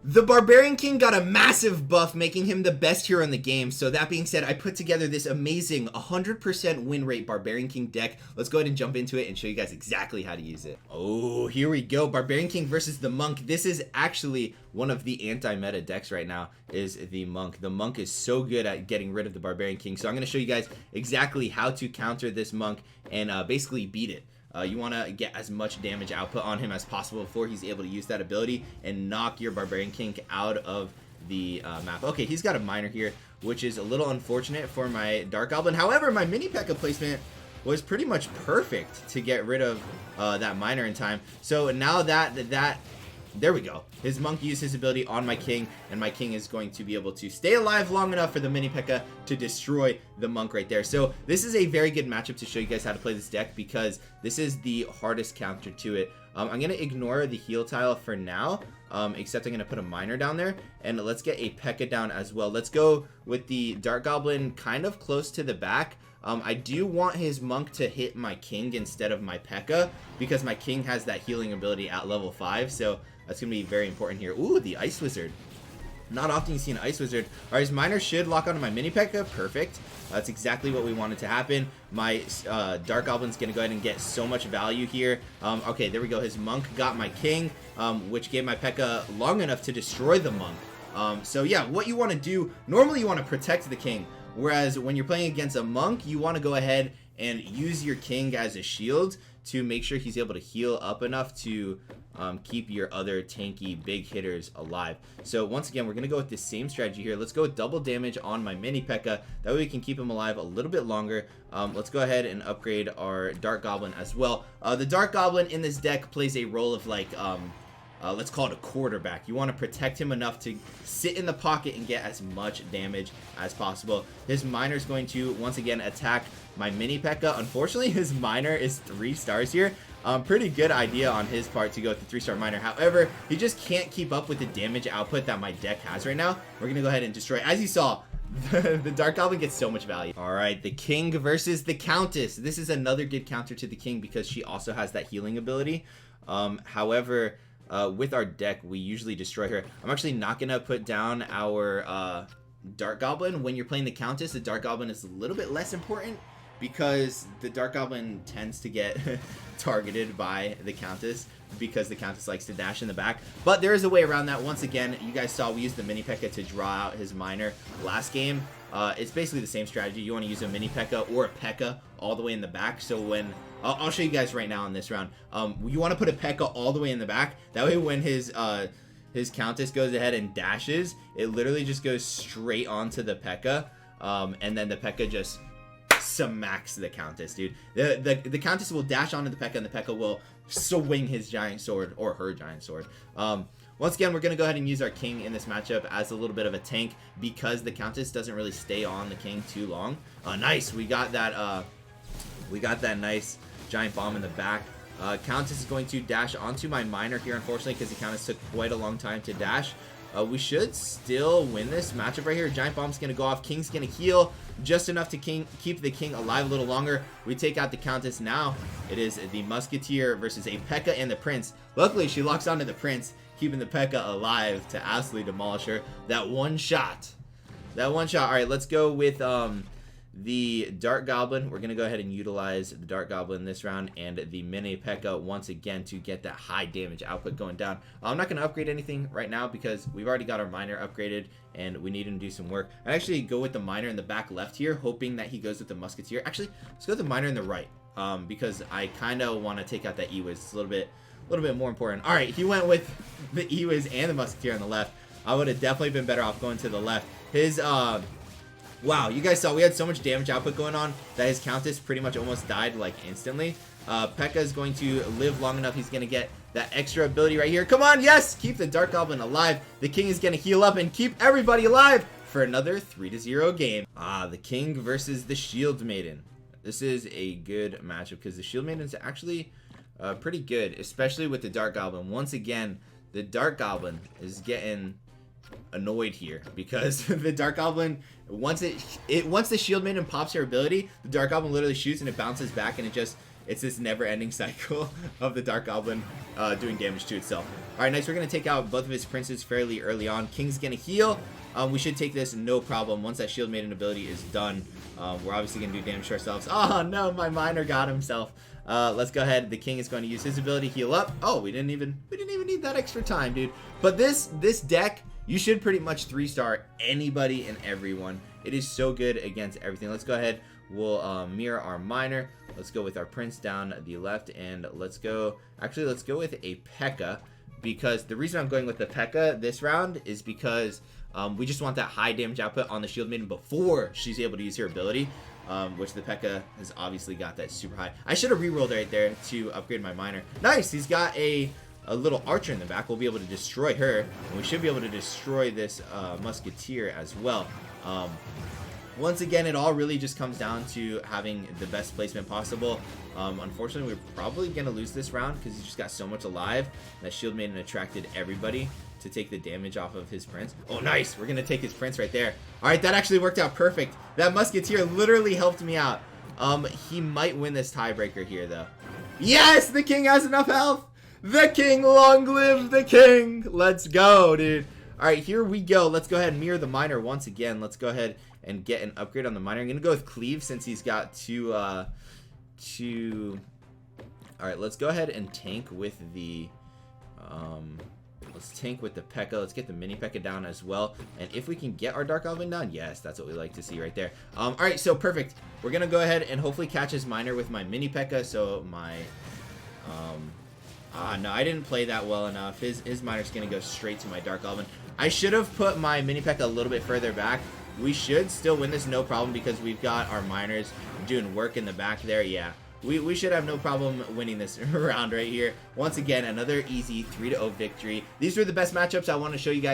The Barbarian King got a massive buff, making him the best hero in the game. So that being said, I put together this amazing 100% win rate Barbarian King deck. Let's go ahead and jump into it and show you guys exactly how to use it. Oh, here we go. Barbarian King versus the Monk. This is actually one of the anti-meta decks right now, is the Monk. The Monk is so good at getting rid of the Barbarian King. So I'm going to show you guys exactly how to counter this Monk and basically beat it. You want to get as much damage output on him as possible before he's able to use that ability and knock your Barbarian King out of the map. Okay, he's got a miner here, which is a little unfortunate for my Dark Goblin. However, my mini P.E.K.K.A placement was pretty much perfect to get rid of that miner in time. So now there we go. His Monk used his ability on my King, and my King is going to be able to stay alive long enough for the mini P.E.K.K.A to destroy the Monk right there. So this is a very good matchup to show you guys how to play this deck, because this is the hardest counter to it. I'm going to ignore the heal tile for now, except I'm going to put a miner down there, and let's get a P.E.K.K.A down as well. Let's go with the Dark Goblin kind of close to the back. I do want his Monk to hit my King instead of my P.E.K.K.A, because my King has that healing ability at level 5, so that's going to be very important here. Ooh, the Ice Wizard. Not often you see an Ice Wizard. Alright, his miner should lock onto my mini P.E.K.K.A. Perfect. That's exactly what we wanted to happen. My Dark Goblin's going to go ahead and get so much value here. Okay, there we go. His Monk got my King, which gave my P.E.K.K.A long enough to destroy the Monk. So yeah, what you want to do, normally you want to protect the King. Whereas when you're playing against a Monk, you want to go ahead and use your King as a shield to make sure he's able to heal up enough to keep your other tanky big hitters alive. So once again, we're going to go with the same strategy here. Let's go with double damage on my mini P.E.K.K.A. That way we can keep him alive a little bit longer. Let's go ahead and upgrade our Dark Goblin as well. The Dark Goblin in this deck plays a role of like... let's call it a quarterback. You want to protect him enough to sit in the pocket and get as much damage as possible. His miner is going to once again attack my mini P.E.K.K.A. Unfortunately, his miner is 3 stars here. Pretty good idea on his part to go with the 3-star miner. However, he just can't keep up with the damage output that my deck has right now. We're going to go ahead and destroy. As you saw, the Dark Goblin gets so much value. Alright, the King versus the Countess. This is another good counter to the King because she also has that healing ability. However... with our deck, we usually destroy her. I'm actually not going to put down our Dark Goblin. When you're playing the Countess, the Dark Goblin is a little bit less important because the Dark Goblin tends to get targeted by the Countess because the Countess likes to dash in the back. But there is a way around that. Once again, you guys saw we used the mini P.E.K.K.A to draw out his miner last game. It's basically the same strategy. You want to use a mini P.E.K.K.A or a P.E.K.K.A all the way in the back. So when... I'll show you guys right now in this round. You want to put a P.E.K.K.A all the way in the back. That way when his Countess goes ahead and dashes, it literally just goes straight onto the P.E.K.K.A. And then the P.E.K.K.A just smacks the Countess, dude. The Countess will dash onto the P.E.K.K.A and the P.E.K.K.A will swing his giant sword or her giant sword. Once again, we're going to go ahead and use our King in this matchup as a little bit of a tank because the Countess doesn't really stay on the King too long. Nice. We got that nice giant bomb in the back. Countess is going to dash onto my miner here, unfortunately, because the Countess took quite a long time to dash. We should still win this matchup right here. Giant bomb's going to go off. King's going to heal just enough to keep the King alive a little longer. We take out the Countess now. It is the Musketeer versus a P.E.K.K.A and the Prince. Luckily, she locks onto the Prince, keeping the P.E.K.K.A alive to absolutely demolish her. That one shot. All right, let's go with... the Dark Goblin. We're going to go ahead and utilize the Dark Goblin this round and the mini P.E.K.K.A once again to get that high damage output going down. I'm not going to upgrade anything right now because we've already got our miner upgraded and we need him to do some work. I actually go with the miner in the back left here, hoping that he goes with the Musketeer. Actually, let's go with the miner in the right because I kind of want to take out that E-Wiz. It's a little bit more important. All right, he went with the E-Wiz and the Musketeer on the left. I would have definitely been better off going to the left. His wow, you guys saw we had so much damage output going on that his Countess pretty much almost died like instantly. P.E.K.K.A is going to live long enough. He's going to get that extra ability right here. Come on, yes! Keep the Dark Goblin alive. The King is going to heal up and keep everybody alive for another 3-0 game. The King versus the Shield Maiden. This is a good matchup because the Shield Maiden is actually pretty good, especially with the Dark Goblin. Once again, the Dark Goblin is getting annoyed here because the Dark Goblin, once the Shield Maiden pops her ability, the Dark Goblin literally shoots and it bounces back and it just It's this never-ending cycle of the Dark Goblin doing damage to itself. Alright, nice. We're going to take out both of his princes fairly early on. King's going to heal. We should take this no problem. Once that Shield Maiden ability is done, we're obviously going to do damage to ourselves. Oh, no, my miner got himself. Let's go ahead. The king is going to use his ability, heal up. Oh, we didn't even need that extra time, dude. But this deck, you should pretty much 3-star anybody and everyone. It is so good against everything. Let's go ahead. We'll mirror our miner. Let's go with our prince down the left, and let's go with a P.E.K.K.A. because the reason I'm going with the P.E.K.K.A. this round is because we just want that high damage output on the Shield Maiden before she's able to use her ability, which the P.E.K.K.A. has obviously got that super high. I should have rerolled right there to upgrade my miner. Nice! He's got a little archer in the back. We'll be able to destroy her, and we should be able to destroy this musketeer as well. Once again, it all really just comes down to having the best placement possible. Unfortunately, we're probably going to lose this round because he's just got so much alive. That Shield Maiden attracted everybody to take the damage off of his prince. Oh, nice. We're going to take his prince right there. All right, that actually worked out perfect. That musketeer literally helped me out. He might win this tiebreaker here, though. Yes, the king has enough health. The king, long live the king. Let's go, dude. All right, here we go. Let's go ahead and mirror the miner once again. Let's go ahead and get an upgrade on the miner. I'm going to go with Cleave since he's got two... All right, let's go ahead and tank with the... let's tank with the P.E.K.K.A. Let's get the mini P.E.K.K.A. down as well. And if we can get our Dark Goblin down, yes, that's what we like to see right there. All right, so perfect. We're going to go ahead and hopefully catch his miner with my mini P.E.K.K.A. So my... no, I didn't play that well enough. His miner's going to go straight to my Dark Goblin. I should have put my mini P.E.K.K.A. a little bit further back. We should still win this no problem because we've got our miners doing work in the back there. Yeah, we should have no problem winning this round right here. Once again, another easy 3-0 victory. These were the best matchups I want to show you guys.